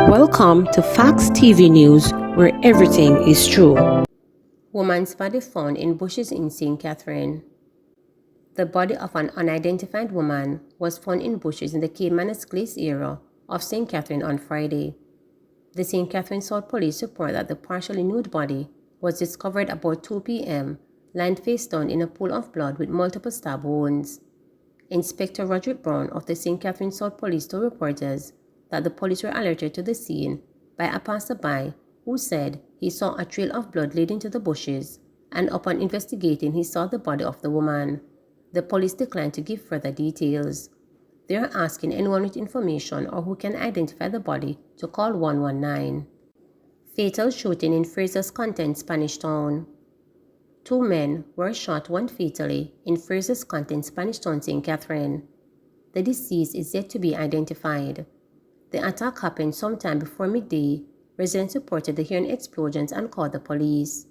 Welcome to Facts TV News, where everything is true. Woman's body found in bushes in St. Catherine. The body of an unidentified woman was found in bushes in the Caymanas Place area of St. Catherine on Friday. The St. Catherine South Police report that the partially nude body was discovered about 2 p.m., lying face down in a pool of blood with multiple stab wounds. Inspector Roderick Brown of the St. Catherine South Police told reporters that the police were alerted to the scene by a passerby who said he saw a trail of blood leading to the bushes, and upon investigating he saw the body of the woman. The police declined to give further details. They are asking anyone with information or who can identify the body to call 119. Fatal shooting in Fraser's Content, Spanish Town. 2 men were shot, one fatally, in Fraser's Content, Spanish Town, St. Catherine. The deceased is yet to be identified. The attack happened sometime before midday. Residents reported the hearing explosions and called the police.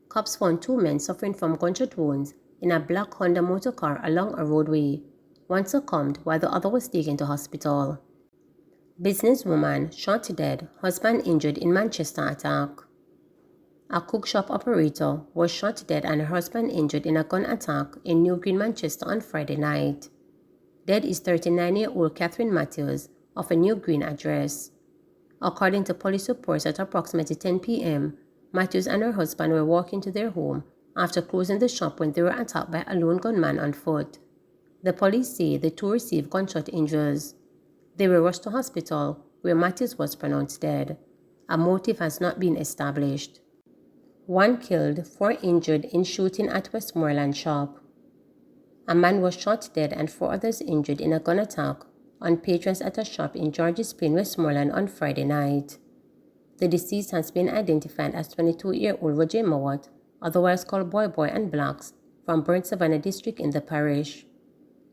Cops found 2 men suffering from gunshot wounds in a black Honda motor car along a roadway. One succumbed while the other was taken to hospital. Businesswoman shot dead, husband injured in Manchester attack. A cook shop operator was shot dead and her husband injured in a gun attack in New Green, Manchester on Friday night. Dead is 39-year-old Catherine Matthews of a New Green address. According to police reports, at approximately 10 p.m., Matthews and her husband were walking to their home after closing the shop when they were attacked by a lone gunman on foot. The police say the 2 received gunshot injuries. They were rushed to hospital, where Matthews was pronounced dead. A motive has not been established. 1 killed, 4 injured in shooting at Westmoreland shop. A man was shot dead and 4 others injured in a gun attack on patrons at a shop in Georges Plain, Westmoreland on Friday night. The deceased has been identified as 22-year-old Roger Mowat, otherwise called Boy Boy and Blacks, from Burnt Savannah district in the parish.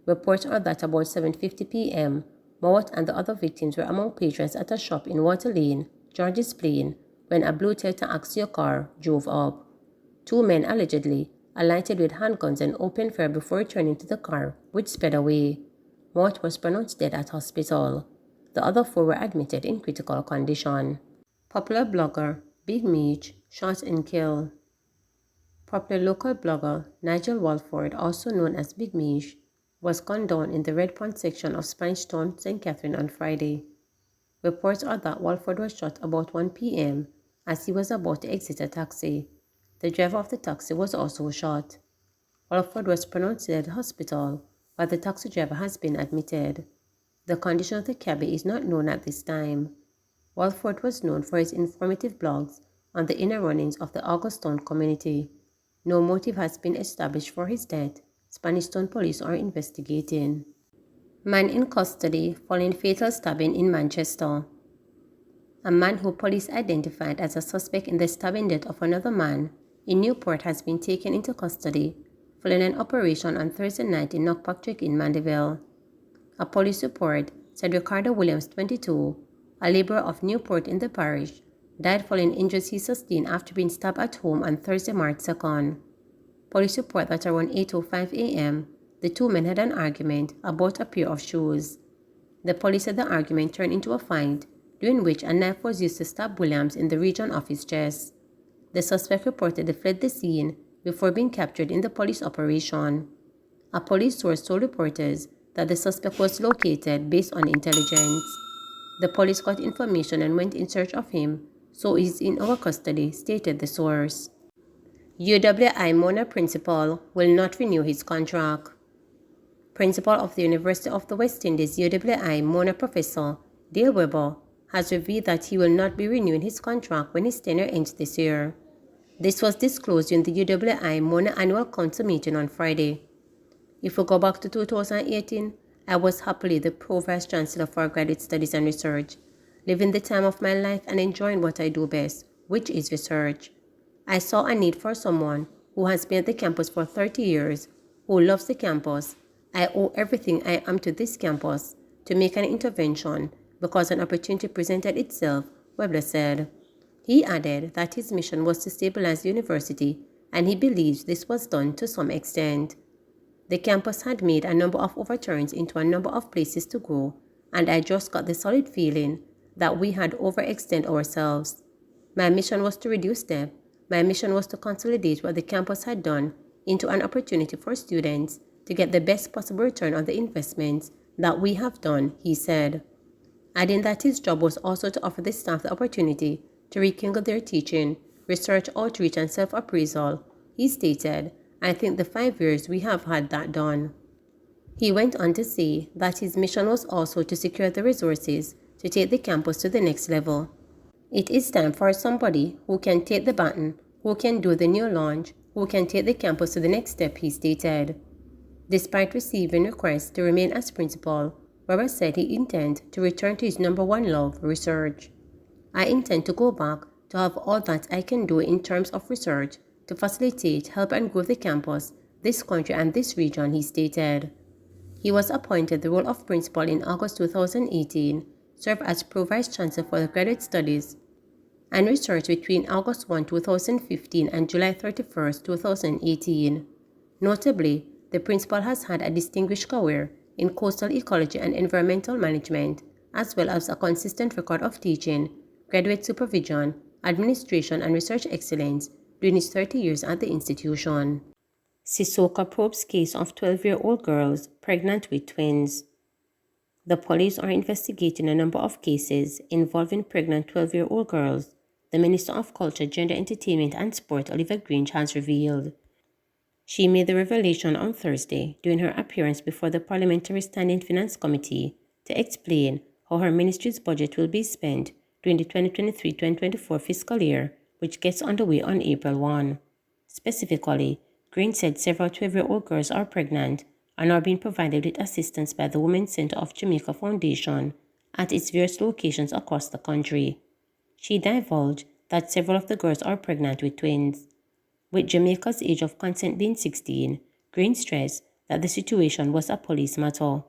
Reports are that about 7:50 p.m., Mowat and the other victims were among patrons at a shop in Water Lane, Georges Plain, when a blue Toyota Axio car drove up. 2 men allegedly alighted with handguns and opened fire before returning to the car, which sped away. Mowat was pronounced dead at hospital. The other 4 were admitted in critical condition. Popular blogger Big Meech shot and killed. Popular local blogger Nigel Walford, also known as Big Meech, was gunned down in the Red Pond section of Spanish Town, St. Catherine on Friday. Reports are that Walford was shot about 1 p.m. as he was about to exit a taxi. The driver of the taxi was also shot. Walford was pronounced dead at the hospital, while the taxi driver has been admitted. The condition of the cabby is not known at this time. Walford was known for his informative blogs on the inner runnings of the August Town community. No motive has been established for his death. Spanish Town police are investigating. Man in custody following fatal stabbing in Manchester. A man who police identified as a suspect in the stabbing death of another man in Newport has been taken into custody following an operation on Thursday night in Knockpatrick in Mandeville. A police report said Ricardo Williams, 22, a laborer of Newport in the parish, died following injuries he sustained after being stabbed at home on Thursday, March 2nd. Police report that around 8:05 a.m., the 2 men had an argument about a pair of shoes. The police said the argument turned into a fight, during which a knife was used to stab Williams in the region of his chest. The suspect reportedly fled the scene before being captured in the police operation. A police source told reporters that the suspect was located based on intelligence. The police got information and went in search of him, so he is in our custody, stated the source. UWI Mona Principal will not renew his contract. Principal of the University of the West Indies UWI Mona Professor Dale Weber has revealed that he will not be renewing his contract when his tenure ends this year. This was disclosed during the UWI Mona Annual Council meeting on Friday. If we go back to 2018, I was happily the Pro-Vice Chancellor for Graduate Studies and Research, living the time of my life and enjoying what I do best, which is research. I saw a need for someone who has been at the campus for 30 years, who loves the campus. I owe everything I am to this campus to make an intervention because an opportunity presented itself, Weber said. He added that his mission was to stabilize the university, and he believes this was done to some extent. The campus had made a number of overturns into a number of places to grow, and I just got the solid feeling that we had overextended ourselves. My mission was to reduce debt. My mission was to consolidate what the campus had done into an opportunity for students to get the best possible return on the investments that we have done, he said. Adding that his job was also to offer the staff the opportunity to rekindle their teaching, research outreach, and self-appraisal. He stated, "I think the 5 years we have had that done." He went on to say that his mission was also to secure the resources to take the campus to the next level. It is time for somebody who can take the baton, who can do the new launch, who can take the campus to the next step, he stated. Despite receiving requests to remain as principal, Weber said he intends to return to his number one love, research. "I intend to go back to have all that I can do in terms of research to facilitate, help and grow the campus, this country and this region," he stated. He was appointed the role of principal in August 2018, served as Pro-Vice Chancellor for the Graduate Studies and Research between August 1, 2015 and July 31, 2018. Notably, the principal has had a distinguished career in coastal ecology and environmental management, as well as a consistent record of teaching, graduate supervision, administration and research excellence during his 30 years at the institution. Sissoko probes case of 12-year-old girls pregnant with twins. The police are investigating a number of cases involving pregnant 12-year-old girls, the Minister of Culture, Gender, Entertainment and Sport, Olivia Grange, has revealed. She made the revelation on Thursday during her appearance before the Parliamentary Standing Finance Committee to explain how her ministry's budget will be spent during the 2023-2024 fiscal year, which gets underway on April 1. Specifically, Green said several 12-year-old girls are pregnant and are being provided with assistance by the Women's Center of Jamaica Foundation at its various locations across the country. She divulged that several of the girls are pregnant with twins. With Jamaica's age of consent being 16, Green stressed that the situation was a police matter.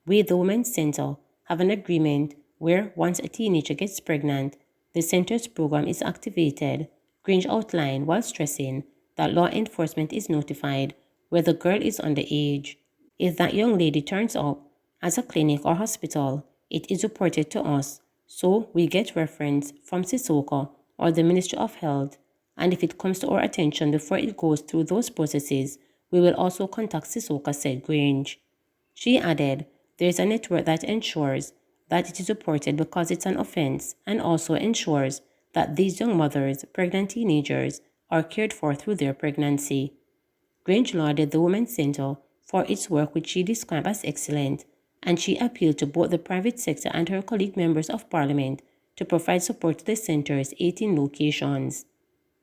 We, the Women's Center, have an agreement where once a teenager gets pregnant, the center's program is activated, Grange outlined while stressing that law enforcement is notified where the girl is underage. If that young lady turns up as a clinic or hospital, it is reported to us, so we get reference from Sissoko or the Ministry of Health, and if it comes to our attention before it goes through those processes, we will also contact Sissoko, said Grange. She added, there is a network that ensures that it is reported because it's an offense and also ensures that these young mothers, pregnant teenagers, are cared for through their pregnancy. Grange lauded the Women's Center for its work, which she described as excellent, and she appealed to both the private sector and her colleague members of Parliament to provide support to the center's 18 locations.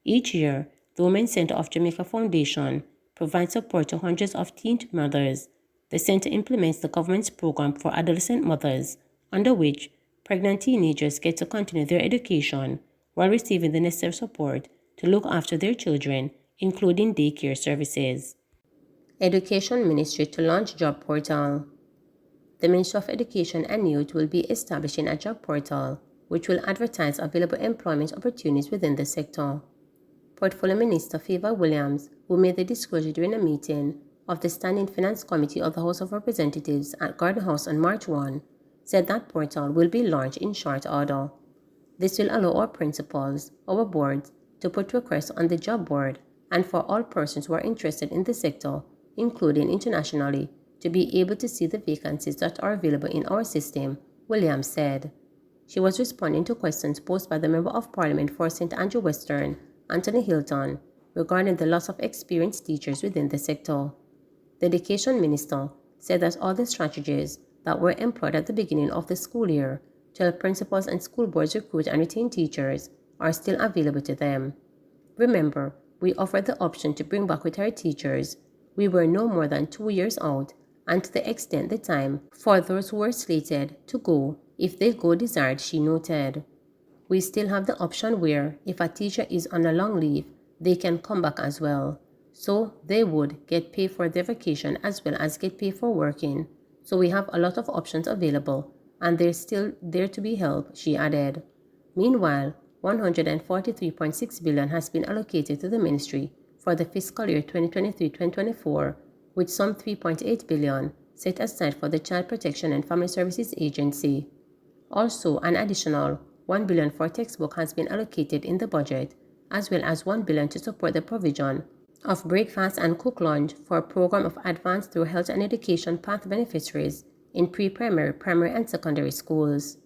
Each year, the Women's Center of Jamaica Foundation provides support to hundreds of teen mothers. The center implements the government's program for adolescent mothers, under which pregnant teenagers get to continue their education while receiving the necessary support to look after their children, including daycare services. Education Ministry to launch job portal. The Ministry of Education and Youth will be establishing a job portal which will advertise available employment opportunities within the sector. Portfolio Minister Favor Williams, who made the disclosure during a meeting of the Standing Finance Committee of the House of Representatives at Garden House on March 1, said that portal will be launched in short order. This will allow our principals, our boards, to put requests on the job board and for all persons who are interested in the sector, including internationally, to be able to see the vacancies that are available in our system, Williams said. She was responding to questions posed by the Member of Parliament for St. Andrew Western, Anthony Hilton, regarding the loss of experienced teachers within the sector. The Education Minister said that all the strategies that were employed at the beginning of the school year to help principals and school boards recruit and retain teachers are still available to them. Remember, we offered the option to bring back retired teachers. We were no more than 2 years out, and to the extent the time for those who were slated to go, if they go desired, she noted. We still have the option where, if a teacher is on a long leave, they can come back as well. So they would get paid for their vacation as well as get paid for working. So we have a lot of options available, and there's still there to be help, she added. Meanwhile, $143.6 billion has been allocated to the ministry for the fiscal year 2023-2024, with some $3.8 billion set aside for the Child Protection and Family Services Agency. Also, an additional $1 billion for textbook has been allocated in the budget, as well as $1 billion to support the provision of breakfast and cook lunch for a program of advanced through health and education path beneficiaries in pre-primary, primary, and secondary schools.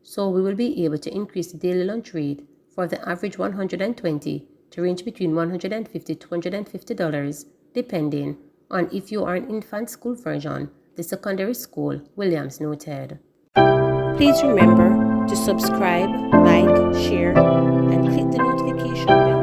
So we will be able to increase the daily lunch rate for the average 120 to range between $150 to $250, depending on if you are an infant school version, the secondary school, Williams noted. Please remember to subscribe, like, share, and click the notification bell.